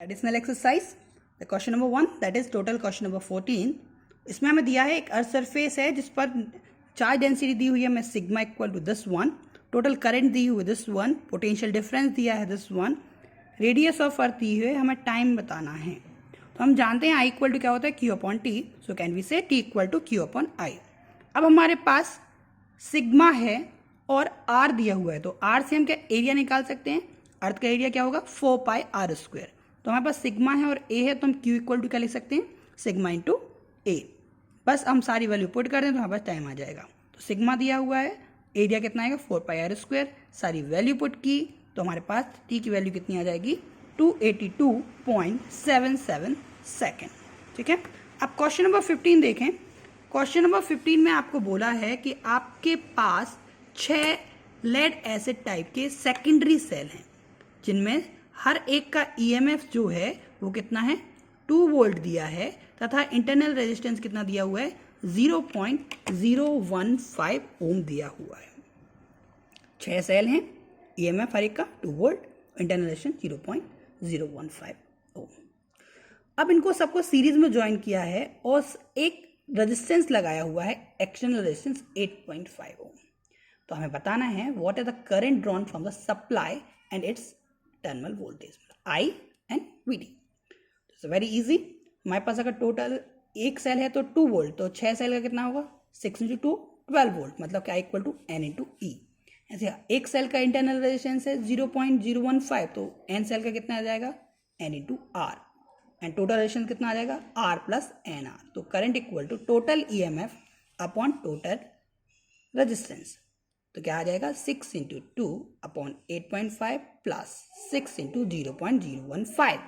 Additional exercise the question number 1 that is total question number 14। इसमें हमें दिया है एक अर्थ सरफेस है जिस पर चार्ज डेंसिटी दी हुई है हमें sigma equal to this one, total current दी हुई दिस वन, पोटेंशियल डिफरेंस दिया है this one, radius of earth दी हुई है, हमें टाइम बताना है। तो हम जानते हैं आई इक्वल टू क्या होता है Q upon T, so can we say T equal to Q upon I. अब हमारे पास सिग्मा है और आर दिया हुआ है, तो आर से हम क्या एरिया निकाल सकते हैं। अर्थ का एरिया क्या होगा 4 पाई आर स्क्वायर। तो हमारे पास सिग्मा है और ए है, तो हम क्यू इक्वल टू क्या लिख सकते हैं सिग्मा इंटू ए। बस हम सारी वैल्यू पुट कर दें तो हमारे पास टाइम आ जाएगा। तो सिग्मा दिया हुआ है, एरिया कितना आएगा 4 पाई आर स्क्वायर, सारी वैल्यू पुट की तो हमारे पास टी की वैल्यू कितनी आ जाएगी 282.77 सेकेंड। ठीक है, अब क्वेश्चन नंबर 15 देखें। क्वेश्चन नंबर 15 में आपको बोला है कि आपके पास 6 लेड एसिड टाइप के सेकेंडरी सेल हैं जिनमें हर एक का ईएमएफ जो है वो कितना है 2 वोल्ट दिया है तथा इंटरनल रेजिस्टेंस कितना दिया हुआ है 0.015 ओम दिया हुआ है। 6 सेल हैं, ईएमएफ हर एक का 2 वोल्ट, इंटरनल रेजिस्टेंस 0.015 ओम। अब इनको सबको सीरीज में ज्वाइन किया है और एक रेजिस्टेंस लगाया हुआ है एक्सटर्नल रेजिस्टेंस 8.5 ओम। तो हमें बताना है what is the current drawn from the supply and it's terminal voltage I and V D. तो वेरी इजी, हमारे पास अगर टोटल एक सेल है तो 2 वोल्ट, तो 6 सेल का कितना होगा 6 इंटू 2 12 वोल्ट, मतलब क्या इक्वल टू एन इंटू ई। ऐसे एक सेल का इंटरनल रेजिस्टेंस है 0.015, तो एन सेल का कितना आ जाएगा N into R, and total resistance कितना आ जाएगा आर प्लस एन आर। तो current equal to total E M F upon total resistance, तो क्या आ जाएगा 6 इंटू 2 अपॉन 8.5 प्लस 6 इंटू 0.015।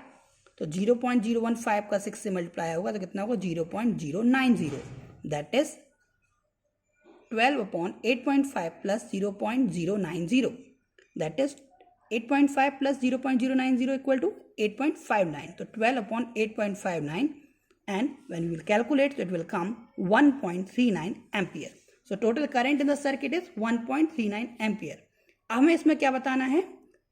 तो 0.015 का 6 से मल्टीप्लाई होगा तो कितना होगा 0.090, that is 12 upon 8.5 plus 0.090, that is 8.5 plus 0.090 equal to 8.59। तो 12 upon 8.59 and when we will calculate it will come 1.39 ampere. So total current in the circuit is 1.39 ampere. हमें इसमें क्या बताना है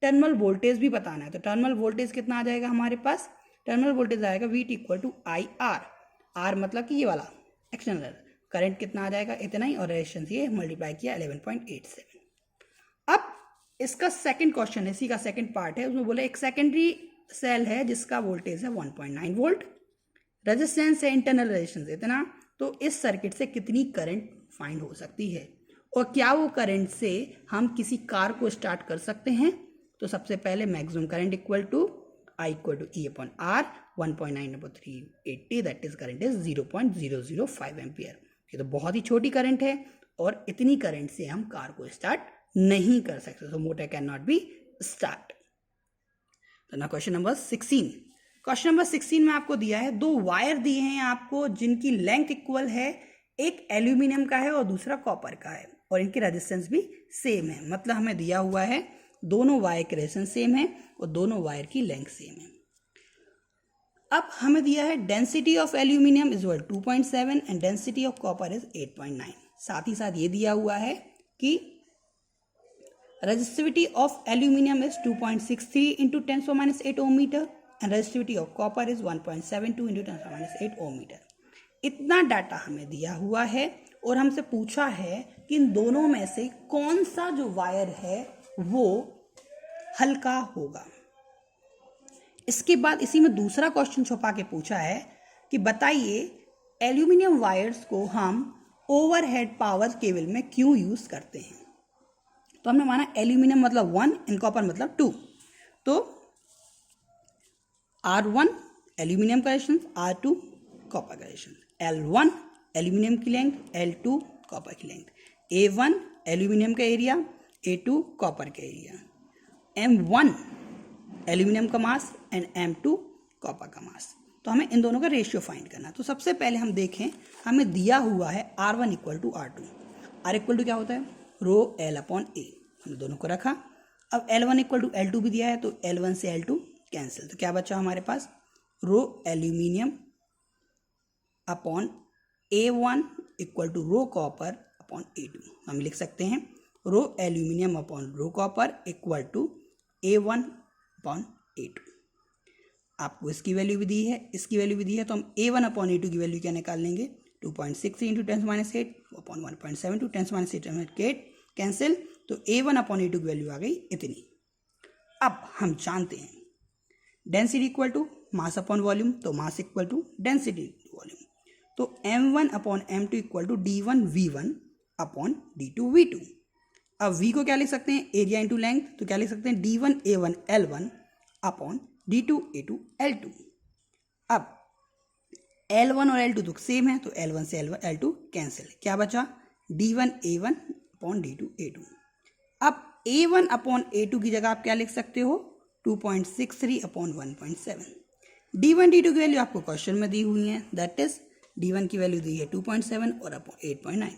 टर्मिनल वोल्टेज भी बताना है। तो टर्मिनल वोल्टेज कितना आ जाएगा हमारे पास, टर्मिनल वोल्टेज आएगा V T equal to I R. R मतलब कि ये वाला एक्सटर्नल करंट कितना आ जाएगा इतना ही, और रेजिस्टेंस ये मल्टीप्लाई किया 11.87। अब इसका सेकंड क्वेश्चन है, इसी का सेकंड पार्ट है, उसमें बोले एक सेकेंडरी सेल है जिसका वोल्टेज है 1.9 वोल्ट, रेजिस्टेंस है इंटरनल रेजिस्टेंस इतना, तो इस सर्किट से कितनी करंट फाइंड हो सकती है और क्या वो करंट से हम किसी कार को स्टार्ट कर सकते हैं। तो सबसे पहले maximum current equal to I equal to E upon R 1.9/380, that is current is 0.005 ampere. ये तो बहुत ही छोटी करंट है और इतनी करंट से हम कार को स्टार्ट नहीं कर सकते, तो motor can not be start. तो ना क्वेश्चन नंबर 16। क्वेश्चन नंबर 16 में आपको दिया है 2 वायर दिए हैं आपको जिनकी लेंथ इक्वल है, एक एल्यूमिनियम का है और दूसरा कॉपर का है, और इनकी रेजिस्टेंस भी सेम है। मतलब हमें दिया हुआ है दोनों वायर के रेजिस्टेंस सेम है और दोनों वायर की लेंथ सेम है। अब हमें दिया है density of aluminium is 2.7 and density of copper is 8.9। साथ ही साथ ये दिया हुआ है कि resistivity of aluminium is 2.63 into 10⁻⁸ ohm metre and resistivity of copper is 1.72 into 10⁻⁸ ohm metre. इतना डाटा हमें दिया हुआ है और हमसे पूछा है कि इन दोनों में से कौन सा जो वायर है वो हल्का होगा। इसके बाद इसी में दूसरा क्वेश्चन छुपा के पूछा है कि बताइए एल्यूमिनियम वायर्स को हम ओवरहेड पावर केबल में क्यों यूज करते हैं। तो हमने माना एल्यूमिनियम मतलब 1 एंड कॉपर मतलब 2, तो R1 एल्यूमिनियम का रेजिस्टेंस, R2 कॉपर का रेजिस्टेंस, L1 एल्यूमिनियम की लेंथ, L2 कॉपर की लेंथ, A1 एल्यूमिनियम का एरिया, A2 कॉपर का एरिया, M1 एल्यूमिनियम का मास एंड M2 कॉपर का मास। तो हमें इन दोनों का रेशियो फाइंड करना है। तो सबसे पहले हम देखें, हमें दिया हुआ है R1 equal to R2। R equal to क्या होता है रो L अपॉन A, हमने दोनों को रखा। अब L1 इक्वल टू L2 भी दिया है, तो L1 से L2 कैंसिल, तो क्या बचा हमारे पास rho aluminium upon A1 equal to rho copper upon A2। हम लिख सकते हैं rho aluminium upon rho copper equal to A1 upon A2। आपको इसकी वैल्यू भी दी है, इसकी वैल्यू भी दी है, तो हम A1/A2 की वैल्यू क्या निकाल लेंगे, 2.63 इंटू 10⁻8 अपॉन 1.72 10⁻8 कैंसिल, तो A1/A2 की वैल्यू आ गई इतनी। अब हम जानते हैं density equal to mass upon volume, तो mass equal to density volume, तो M1/M2 equal to D1V1 upon D2V2। अब V को क्या लिख सकते हैं, एरिया इंटू लेंथ, तो क्या लिख सकते हैं D1A1L1 अपॉन D2A2L2। अब L1 और L2 तो सेम है, तो L1 से L2 कैंसिल, क्या बचा D1A1 अपॉन D2A2। अब A1/A2 की जगह आप क्या लिख सकते हो, 2.63 अपॉन 1.7। D1 D2 की वैल्यू आपको क्वेश्चन में दी हुई है, दैट इज D1 की वैल्यू दी है 2.7 और अपॉन 8.9।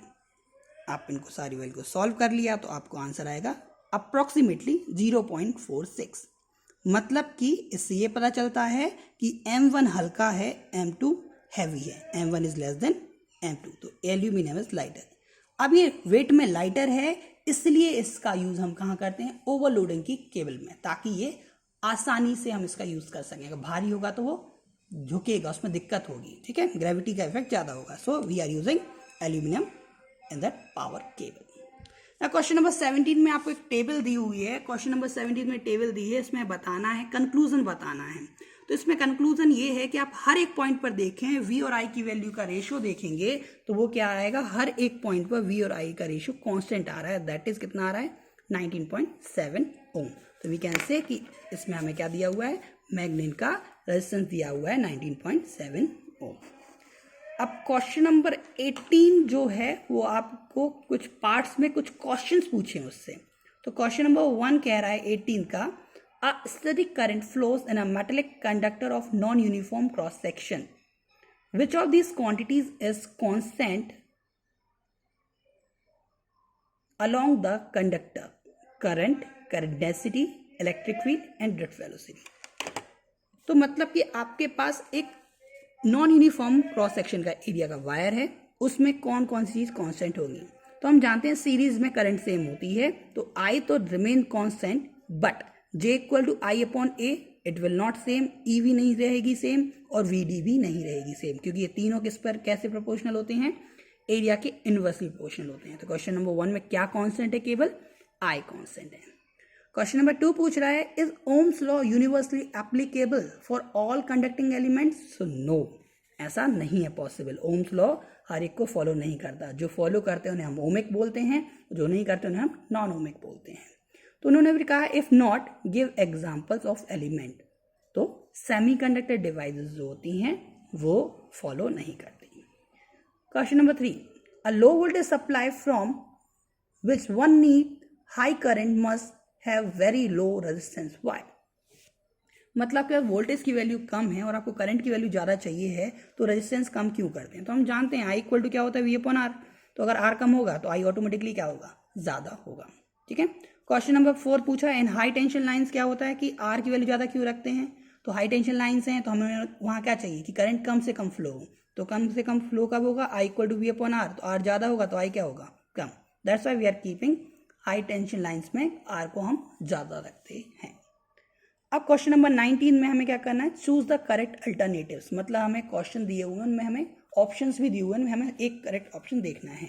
आप इनको सारी वैल्यू को सॉल्व कर लिया तो आपको आंसर आएगा अप्रॉक्सीमेटली 0.46। मतलब कि इससे ये पता चलता है कि M1 हल्का है, M2 हैवी है, M1 is less than M2, तो एल्यूमिनियम इज लाइटर। अब ये वेट में लाइटर है, इसलिए इसका यूज हम कहाँ करते हैं, ओवरलोडिंग की केबल में, ताकि ये आसानी से हम इसका यूज कर सकें। अगर भारी होगा तो वो झुकेगा, उसमें दिक्कत होगी, ठीक है, ग्रेविटी का इफेक्ट ज्यादा होगा। So we are using aluminium in that power cable. Question number 17 में आपको एक टेबल दी हुई है, क्वेश्चन नंबर 17 में टेबल दी है, इसमें बताना है, कंक्लूजन बताना है। तो इसमें कंक्लूजन ये है कि आप हर एक पॉइंट पर देखें V और I की वैल्यू का रेशियो देखेंगे तो वो क्या आएगा, हर एक पॉइंट पर V और I का रेशियो कांस्टेंट आ रहा है, दैट इज कितना आ रहा है 19.7 ओम। तो वी कैन से कि इसमें हमें क्या दिया हुआ है, मैग्नीन का रेजिस्टेंस दिया हुआ है 19.7 ओम। अब क्वेश्चन नंबर 18 जो है वो आपको कुछ पार्ट्स में कुछ क्वेश्चंस पूछे उससे। तो क्वेश्चन नंबर 1 कह रहा है 18 का, a static current flows in a metallic conductor of non-uniform cross section. Which of these quantities is constant along the conductor? Current, current density, electric field and drift velocity. तो मतलब कि आपके पास एक non uniform cross section का area का wire है, उसमें कौन कौन सी चीज कांस्टेंट होगी। तो हम जानते हैं सीरीज में करंट सेम होती है, तो I तो remain constant, but J equal to I upon A, it will not same, E भी नहीं रहेगी सेम और VD भी नहीं रहेगी सेम, क्योंकि ये तीनों किस पर कैसे प्रोपोर्शनल होते हैं, एरिया के इनवर्सली प्रोपोर्शनल होते हैं। तो क्वेश्चन नंबर 1 में क्या कांस्टेंट है, केवल I कांस्टेंट है। क्वेश्चन नंबर 2 पूछ रहा है, is Ohm's law universally applicable for all conducting elements? So no, ऐसा नहीं है पॉसिबल। ओम्स लॉ हर एक को फॉलो नहीं करता, जो फॉलो करते हैं उन्हें हम ओमिक बोलते हैं, जो नहीं करते उन्हें हम नॉन ओमिक बोलते हैं। तो उन्होंने भी कहा if not give examples of element, तो सेमीकंडक्टर डिवाइसेस जो होती हैं वो फॉलो नहीं करती। Question number 3, a low voltage supply from which one need high current must have very low resistance, why? मतलब कि वोल्टेज की वैल्यू कम है और आपको करंट की वैल्यू ज़्यादा चाहिए है, तो रेजिस्टेंस कम क्यों करते हैं? तो हम जानते हैं I इक्वल टू क्या होता है, V अपॉन R। तो अगर R कम होगा तो I ऑटोमेटिकली क्या होगा, ज़्यादा होगा, ठीक है। क्वेश्चन नंबर 4 पूछा है, इन हाई टेंशन लाइंस क्या होता है कि R की वैल्यू ज़्यादा क्यों रखते हैं? तो हाई टेंशन लाइंस हैं तो हमें वहाँ क्या चाहिए कि करंट कम से कम फ्लो हो, तो कम से कम फ्लो कब होगा, I equal to V upon R। तो R ज़्यादा होगा तो I क्या होगा, कम। That's why we are keeping high tension lines में R को हम ज़्यादा रखते हैं। अब क्वेश्चन नंबर 19 में हमें क्या करना है, चूज द करेक्ट अल्टरनेटिव्स। मतलब हमें क्वेश्चन दिए हुए हैं, उनमें हमें ऑप्शंस भी दिए हुए हैं, हमें एक करेक्ट ऑप्शन देखना है।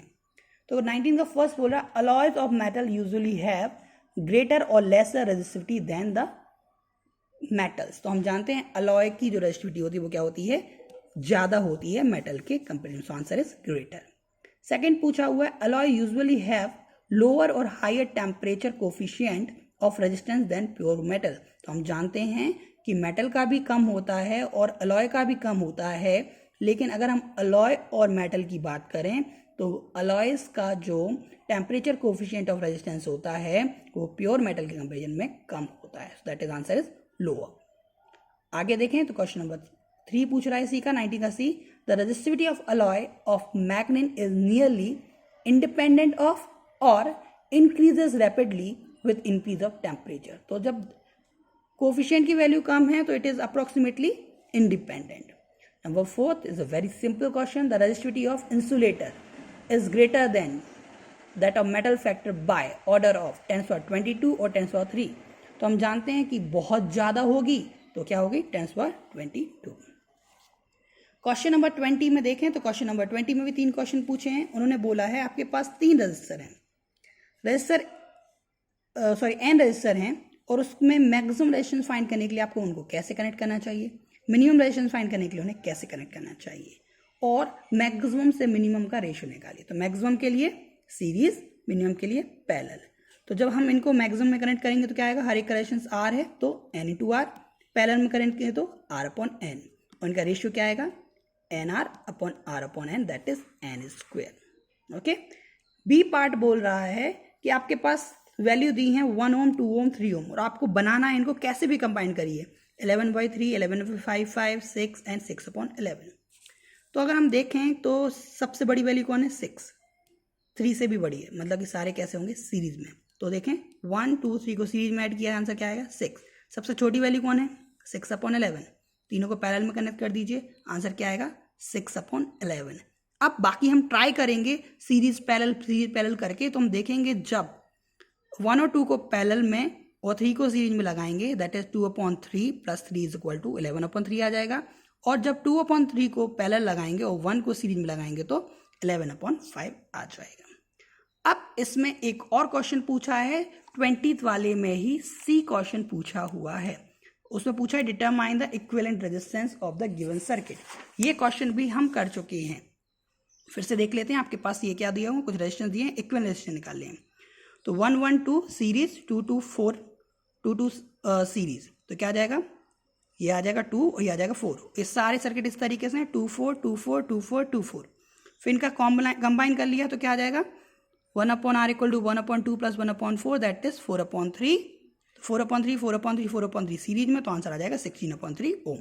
तो 19 का फर्स्ट बोल रहा है, alloys of metal usually have greater और lesser resistivity than the metals. तो हम जानते हैं अलॉय की जो रेजिस्टिविटी होती है वो क्या होती है, ज्यादा होती है मेटल के comparison, so answer is greater. Second पूछा हुआ है, अलॉय यूजुअली हैव लोअर और higher temperature coefficient of resistance than pure metal. तो हम जानते हैं कि मेटल का भी कम होता है और अलॉय का भी कम होता है, लेकिन अगर हम अलॉय और मेटल की बात करें तो अलॉयस का जो टेम्परेचर कोफिशिएंट ऑफ रेजिस्टेंस होता है वो प्योर मेटल के कंपेरिजन में कम होता है, so that is answer is lower. आगे देखें तो क्वेश्चन नंबर 3 पूछ रहा है सी का, 19 का C, the resistivity of alloy of manganin is nearly independent of और increases rapidly with increase of temperature. तो जब कोफिशिएंट की वैल्यू कम है तो it is approximately independent. Number 4 is a very simple question, the resistivity of insulator is greater than that of metal factor by order of 10⁻22 और 10⁻3। तो हम जानते हैं कि बहुत ज़्यादा होगी तो क्या होगी 10^22। क्वेश्चन नंबर 20 में देखें तो क्वेश्चन नंबर 20 में भी 3 क्वेश्चन पूछे हैं। उन्होंने बोला है आपके पास 3 रजिस्टर हैं, n रजिस्टर हैं, और उसमें मैक्सिमम रेजिस्टेंस फाइंड करने के लिए आपको उनको कैसे कनेक्ट करना चाहिए, मिनिमम रेजिस्टेंस फाइंड करने के लिए उन्हें कैसे कनेक्ट करना चाहिए, और मैक्सिमम से मिनिमम का रेशियो निकालिए। तो मैक्सिमम के लिए सीरीज, मिनिमम के लिए पैरेलल। तो जब हम इनको मैक्सिमम में कनेक्ट करेंगे तो क्या आएगा, हर एक का रेजिस्टेंस R है तो N/R, पैरेलल में कनेक्ट करें तो R/N, और इनका रेशियो क्या आएगा NR/R/N, that is N²। Okay, B part बोल रहा है कि आपके पास वैल्यू दी है 1 ओम, 2 ओम, 3 ओम, और आपको बनाना है इनको कैसे भी कंबाइन करिए, 11/3, 11/5, 6 एंड 6/11। तो अगर हम देखें तो सबसे बड़ी वैल्यू कौन है, 6, 3 से भी बड़ी है, मतलब कि सारे कैसे होंगे सीरीज में। तो देखें 1, 2, 3 को सीरीज में ऐड किया, आंसर क्या आएगा 6। सबसे छोटी वैल्यू कौन है, 6/11, तीनों को पैरेलल में कनेक्ट कर दीजिए, आंसर क्या आएगा 6/11। अब बाकी हम ट्राई करेंगे सीरीज पैरेलल करके, तो हम देखेंगे जब 1 और 2 को पैरेलल में और 3 को सीरीज में लगाएंगे, दैट इज 2/3 + 3 = 11/3 आ जाएगा, और जब 2/3 को पैरेलल लगाएंगे और 1 को सीरीज में लगाएंगे तो 11/5 आ जाएगा। अब इसमें एक और क्वेश्चन पूछा है 20th वाले में ही, सी क्वेश्चन पूछा हुआ है, उसमें पूछा है determine the equivalent resistance of the given circuit. ये क्वेश्चन भी हम कर चुके हैं, फिर से देख लेते हैं। आपके पास ये क्या दिया हुआ, कुछ रेजिस्टेंस दिए हैं, इक्विवेलेंट रेजिस्टेंस निकाल लें। तो 1, 1, 2 सीरीज, 2, 2, 4, 2, 2 सीरीज, तो क्या आ जाएगा, ये आ जाएगा 2 और ये आ जाएगा 4। ये सारे सर्किट इस तरीके से 2, 4, 2, 4, 2, 4, 2, 4, फिर इनका कंबाइन कर लिया तो क्या आ जाएगा 1/R = 1/2 + 1/4, दैट इज 4/3, 4/3, 4/3, 4/3 सीरीज में, तो आंसर आ जाएगा 16/3 ओम।